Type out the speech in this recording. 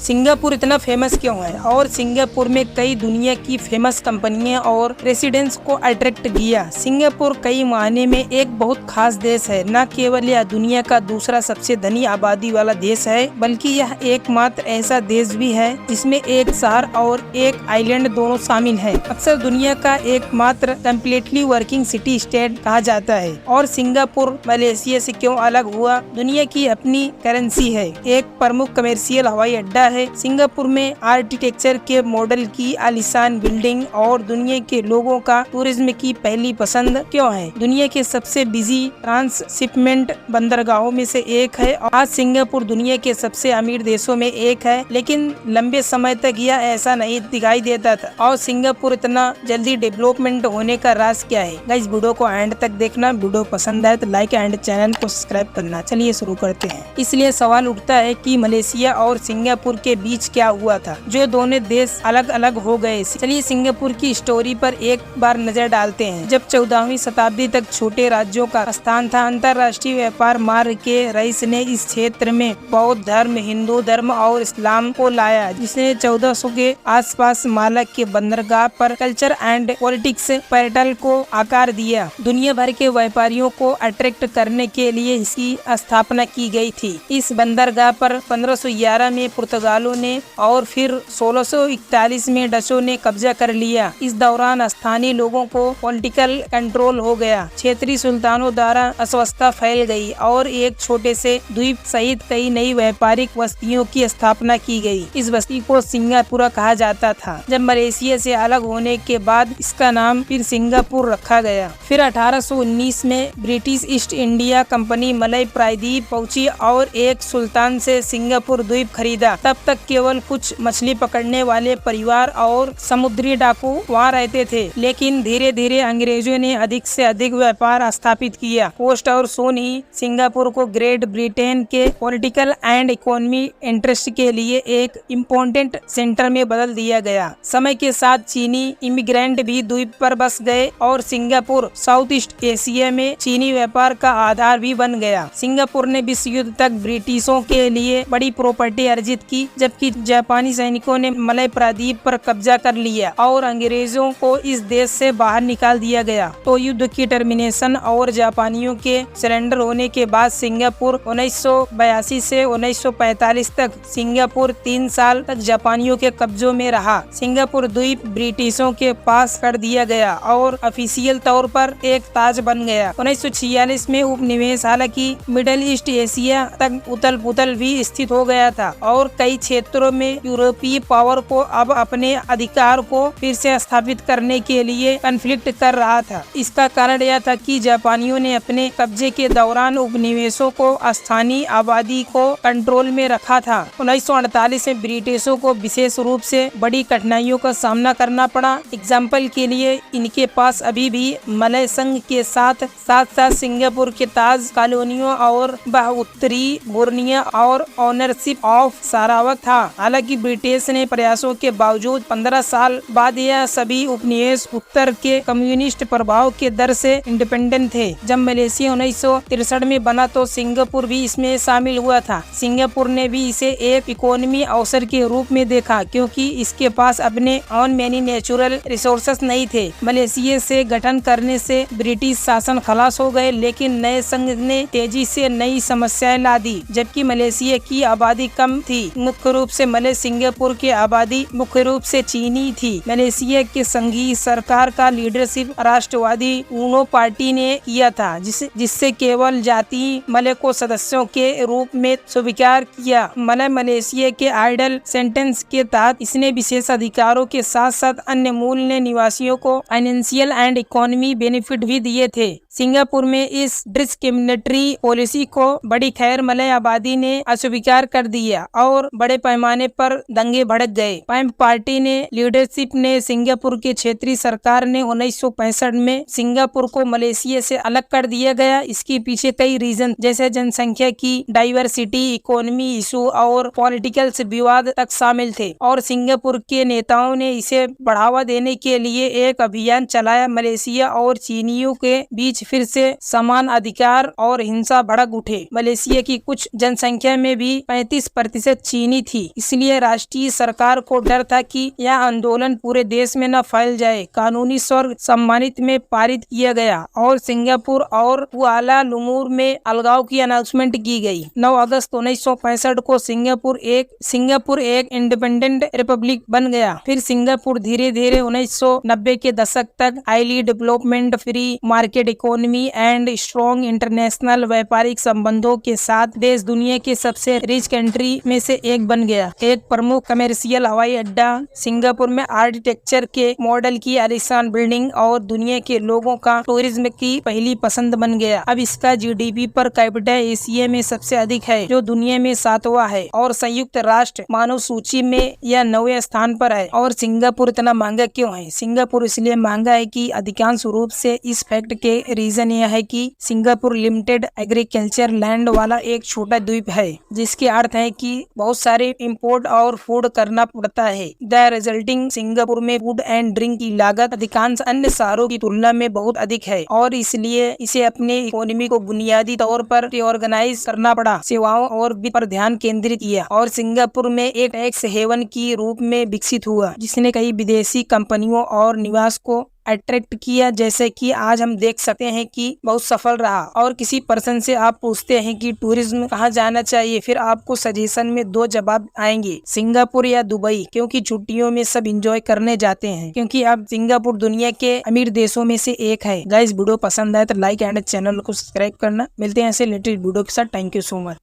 Singapore इतना famous क्यों है और सिंगापुर में कई दुनिया की फेमस कंपनियां और रेसिडेंट्स को अट्रैक्ट किया। सिंगापुर कई मायने में एक बहुत खास देश है। न केवल यह दुनिया का दूसरा सबसे धनी आबादी वाला देश है, बल्कि यह एकमात्र ऐसा देश भी है जिसमें एक शहर और एक आइलैंड दोनों शामिल है। अक्सर दुनिया का एकमात्र कम्प्लीटली वर्किंग सिटी स्टेट कहा जाता है। और सिंगापुर मलेशिया से क्यों अलग हुआ? दुनिया की अपनी करेंसी है, एक प्रमुख कमर्शियल हवाई अड्डा है। सिंगापुर में आर्किटेक्चर के मॉडल की आलीशान बिल्डिंग और दुनिया के लोगों का टूरिज्म की पहली पसंद क्यों है? दुनिया के सबसे बिजी ट्रांसशिपमेंट बंदरगाहों में से एक है। आज सिंगापुर दुनिया के सबसे अमीर देशों में एक है, लेकिन लंबे समय तक यह ऐसा नहीं दिखाई देता था। और सिंगापुर इतना जल्दी डेवलपमेंट होने का राज क्या है? गाइस, वीडियो को एंड तक देखना। वीडियो पसंद आए तो लाइक एंड चैनल को सब्सक्राइब करना। चलिए शुरू करते हैं। इसलिए सवाल उठता है कि मलेशिया और सिंगापुर के बीच क्या हुआ था जो दोनों देश अलग अलग हो गए। चलिए सिंगापुर की स्टोरी पर एक बार नजर डालते हैं। जब 14वीं शताब्दी तक छोटे राज्यों का स्थान था, अंतर्राष्ट्रीय व्यापार मार्ग के रईस ने इस क्षेत्र में बौद्ध धर्म, हिंदू धर्म और इस्लाम को लाया, जिसने 1400 के आसपास मालक के बंदरगाह पर कल्चर एंड पॉलिटिक्स पर्यटन को आकार दिया। दुनिया भर के व्यापारियों को अट्रैक्ट करने के लिए इसकी स्थापना की गई थी। इस बंदरगाह पर 1511 में पुर्तगालों ने और फिर 1641 में डचों ने कब्जा कर लिया। इस दौरान स्थानीय लोगों को पॉलिटिकल कंट्रोल हो गया। क्षेत्रीय सुल्तानों द्वारा अस्वस्थता फैल गई और एक छोटे से द्वीप सहित कई नई व्यापारिक बस्तियों की स्थापना की गई। इस बस्ती को सिंगापुरा कहा जाता था। जब मलेशिया से अलग होने के बाद इसका नाम फिर सिंगापुर रखा गया। फिर 1819 में British east India company Malay प्रायद्वीप पहुंची और एक सुल्तान से सिंगापुर द्वीप खरीदा। तब तक केवल कुछ मछली पकड़ने वाले परिवार और समुद्री डाकू वहाँ रहते थे, लेकिन धीरे धीरे अंग्रेजों ने अधिक से अधिक व्यापार स्थापित किया। कोस्ट और सोन ही सिंगापुर को ग्रेट ब्रिटेन के पॉलिटिकल एंड इकोनॉमी इंटरेस्ट के लिए एक इम्पोर्टेंट सेंटर में बदल दिया गया। समय के साथ चीनी इमिग्रेंट भी द्वीप पर बस गए और सिंगापुर साउथ ईस्ट एशिया में चीनी व्यापार का आधार भी बन गया। सिंगापुर ने विश्व युद्ध तक ब्रिटिशों के लिए बड़ी प्रॉपर्टी अर्जित की, जबकि जापानी सैनिकों ने मलय प्रायद्वीप पर कब्जा कर लिया और अंग्रेजों को इस देश से बाहर निकाल दिया गया। तो युद्ध की टर्मिनेशन और जापानियों के सरेंडर होने के बाद सिंगापुर 1982 से 1945 तक सिंगापुर 3 साल तक जापानियों के कब्जों में रहा। सिंगापुर द्वीप ब्रिटिशों के पास कर दिया गया और ऑफिशियल तौर पर एक ताज बन गया। 1946 में उपनिवेश, हालांकि मिडिल ईस्ट एशिया तक उथल पुथल भी स्थित हो गया था और कई क्षेत्रों में यूरोपीय पावर को अब अपने अधिकार को फिर से स्थापित करने के लिए कॉन्फ्लिक्ट कर रहा था। इसका कारण यह था कि जापानियों ने अपने कब्जे के दौरान उपनिवेशों को स्थानीय आबादी को कंट्रोल में रखा था। 1948 में ब्रिटिशों को विशेष रूप से बड़ी कठिनाइयों का सामना करना पड़ा। एग्जाम्पल के लिए इनके पास अभी भी मलय संघ के साथ साथ सिंगापुर के ताज कॉलोनियों और उत्तरी बोर्निया और ओनरशिप ऑफ सारावक था। हालांकि ब्रिटिश ने प्रयासों के बावजूद 15 साल बाद यह सभी उपनिवेश उत्तर के कम्युनिस्ट प्रभाव के दर से इंडिपेंडेंट थे। जब मलेशिया 1963 में बना तो सिंगापुर भी इसमें शामिल हुआ था। सिंगापुर ने भी इसे एक इकोनॉमी अवसर के रूप में देखा, क्योंकि इसके पास अपने ऑन मैनी नेचुरल रिसोर्सेस नहीं थे। मलेशिया से गठन करने से ब्रिटिश शासन खलास हो गए, लेकिन नए संघ ने तेजी से नई समस्याएं ला दी। जबकि मलेशिया की आबादी कम थी, मुख्य रूप से मलय, सिंगापुर की आबादी मुख्य रूप से चीनी थी। मलेशिया के संघीय सरकार का लीडरशिप राष्ट्रवादी ऊनो पार्टी ने किया था, जिससे केवल जातीय मलय को सदस्यों के रूप में स्वीकार किया। मलेशिया के आइडल सेंटेंस के तहत इसने विशेष अधिकारों के साथ साथ अन्य मूल निवासियों को फाइनेंशियल एंड इकोनॉमी बेनिफिट भी दिए थे। सिंगापुर में इस डिस्क्रिमिनेटरी पॉलिसी को बड़ी खैर मलय आबादी ने अस्वीकार कर दिया और बड़े पैमाने पर दंगे भड़क गए। पैम पार्टी ने लीडरशिप ने सिंगापुर के क्षेत्रीय सरकार ने 1965 में सिंगापुर को मलेशिया से अलग कर दिया गया। इसके पीछे कई रीजन जैसे जनसंख्या की डाइवर्सिटी, इकोनॉमी इशू और पॉलिटिकल विवाद तक शामिल थे और सिंगापुर के नेताओं ने इसे बढ़ावा देने के लिए एक अभियान चलाया। मलेशिया और चीनियों के बीच फिर से समान अधिकार और हिंसा भड़क उठे। मलेशिया की कुछ जनसंख्या में भी 35% चीनी बनी थी, इसलिए राष्ट्रीय सरकार को डर था कि यह आंदोलन पूरे देश में न फैल जाए। कानूनी स्वर्ग सम्मानित में पारित किया गया और सिंगापुर और कुआला लुम्पूर में अलगाव की अनाउंसमेंट की गई। 9 अगस्त 1965 को सिंगापुर एक इंडिपेंडेंट रिपब्लिक बन गया। फिर सिंगापुर धीरे धीरे 1990 के दशक तक highly development, free market economy and strong international व्यापारिक संबंधों के साथ देश दुनिया के सबसे रिच कंट्री में से एक बन गया। एक प्रमुख कमर्शियल हवाई अड्डा, सिंगापुर में आर्किटेक्चर के मॉडल की आलीशान बिल्डिंग और दुनिया के लोगों का टूरिज्म की पहली पसंद बन गया। अब इसका जीडीपी पर कैपिटा एशिया में सबसे अधिक है, जो दुनिया में 7वां है, और संयुक्त राष्ट्र मानव सूची में यह 9वें स्थान पर है। और सिंगापुर इतना महंगा क्यों है? सिंगापुर इसलिए महंगा है कि अधिकांश रूप से इस फैक्ट के रीजन यह है कि सिंगापुर लिमिटेड एग्रीकल्चर लैंड वाला एक छोटा द्वीप है, जिसके अर्थ है कि बहुत सारे इंपोर्ट और फूड करना पड़ता है। द रिजल्टिंग सिंगापुर में फूड एंड ड्रिंक की लागत अधिकांश अन्य शहरों की तुलना में बहुत अधिक है और इसलिए इसे अपने इकोनॉमी को बुनियादी तौर पर रिऑर्गेनाइज करना पड़ा, सेवाओं और वित्त पर ध्यान केंद्रित किया और सिंगापुर में एक टैक्स हेवन की रूप में विकसित हुआ, जिसने कई विदेशी कंपनियों और निवास को अट्रैक्ट किया, जैसे कि आज हम देख सकते हैं कि बहुत सफल रहा। और किसी पर्सन से आप पूछते हैं कि टूरिज्म कहाँ जाना चाहिए, फिर आपको सजेशन में 2 जवाब आएंगे, सिंगापुर या दुबई, क्योंकि छुट्टियों में सब एंजॉय करने जाते हैं, क्योंकि अब सिंगापुर दुनिया के अमीर देशों में से एक है। गाइस, वीडियो पसंद आए तो लाइक एंड चैनल को सब्सक्राइब करना। मिलते हैं ऐसे लेटेस्ट वीडियो के साथ। Thank you so much.